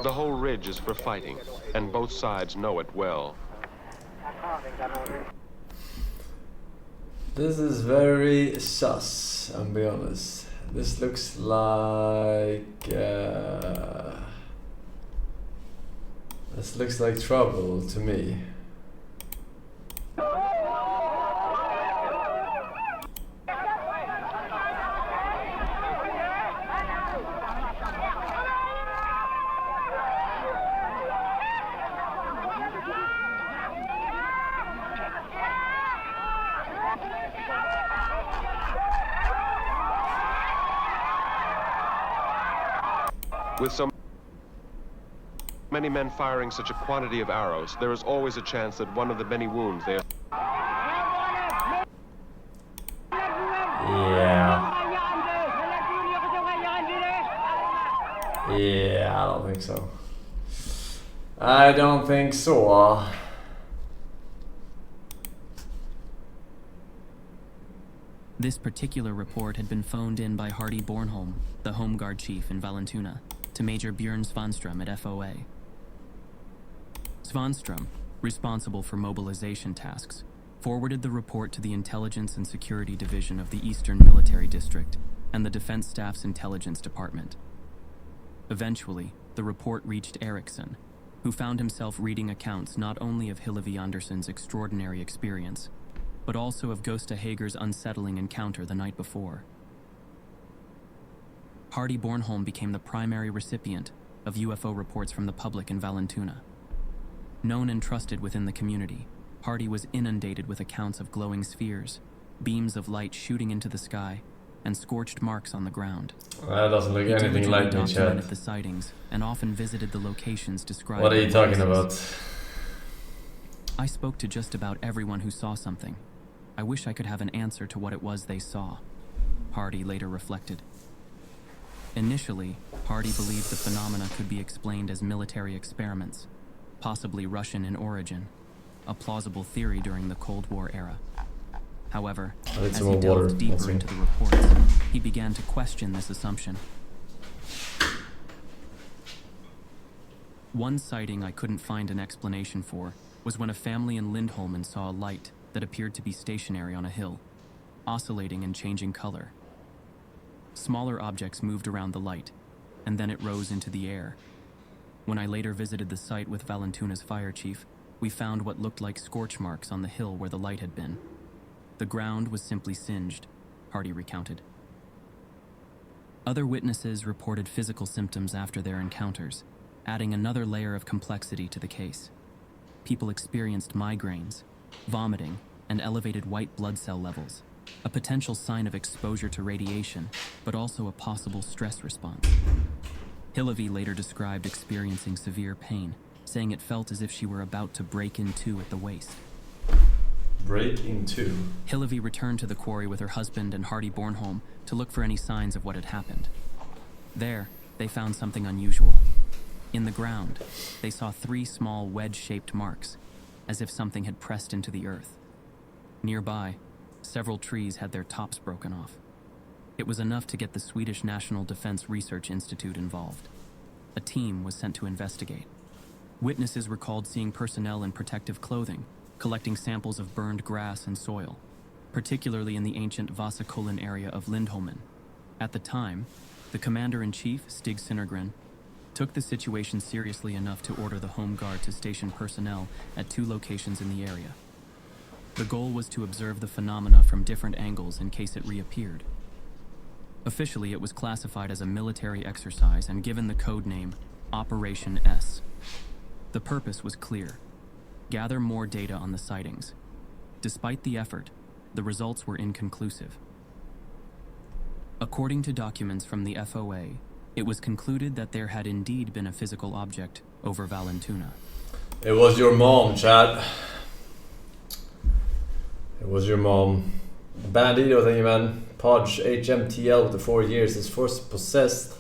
The whole ridge is for fighting, and both sides know it well. This is very sus, I'll be honest. This looks like... this looks like trouble to me. With so many men firing such a quantity of arrows, there is always a chance that one of the many wounds they are... Yeah, I don't think so. I don't think so. This particular report had been phoned in by Hardy Bornholm, the Home Guard chief in Vallentuna, to Major Björn Svanström at FOA. Svanström, responsible for mobilization tasks, forwarded the report to the Intelligence and Security Division of the Eastern Military District and the Defense Staff's Intelligence Department. Eventually, the report reached Eriksson, who found himself reading accounts not only of Hillevi Andersson's extraordinary experience, but also of Gösta Hager's unsettling encounter the night before. Hardy Bornholm became the primary recipient of UFO reports from the public in Vallentuna. Known and trusted within the community, Hardy was inundated with accounts of glowing spheres, beams of light shooting into the sky, and scorched marks on the ground. That doesn't look anything like me, Chad. Documented the sightings and often visited the locations described. What are you talking about? I spoke to just about everyone who saw something. I wish I could have an answer to what it was they saw, Hardy later reflected. Initially, Hardy believed the phenomena could be explained as military experiments, possibly Russian in origin, a plausible theory during the Cold War era. However, as he delved deeper into the reports, he began to question this assumption. One sighting I couldn't find an explanation for was when a family in Lindholmen saw a light that appeared to be stationary on a hill, oscillating and changing color. Smaller objects moved around the light, and then it rose into the air. When I later visited the site with Vallentuna's fire chief, we found what looked like scorch marks on the hill where the light had been. The ground was simply singed, Hardy recounted. Other witnesses reported physical symptoms after their encounters, adding another layer of complexity to the case. People experienced migraines, vomiting, and elevated white blood cell levels, a potential sign of exposure to radiation, but also a possible stress response. Hillevi later described experiencing severe pain, saying it felt as if she were about to break in two at the waist. Break in two? Hillevi returned to the quarry with her husband and Hardy Bornholm to look for any signs of what had happened. There, they found something unusual. In the ground, they saw 3 small wedge-shaped marks, as if something had pressed into the earth. Nearby, several trees had their tops broken off. It was enough to get the Swedish National Defense Research Institute involved. A team was sent to investigate. Witnesses recalled seeing personnel in protective clothing, collecting samples of burned grass and soil, particularly in the ancient Vasakollen area of Lindholmen. At the time, the commander-in-chief, Stig Synnergren, took the situation seriously enough to order the Home Guard to station personnel at 2 locations in the area. The goal was to observe the phenomena from different angles in case it reappeared. Officially, it was classified as a military exercise and given the code name Operation S. The purpose was clear: gather more data on the sightings. Despite the effort, the results were inconclusive. According to documents from the FOA, it was concluded that there had indeed been a physical object over Vallentuna. It was your mom, Chad. It was your mom. Bandito thingy, man. Podge HMTL with the 4 years is first possessed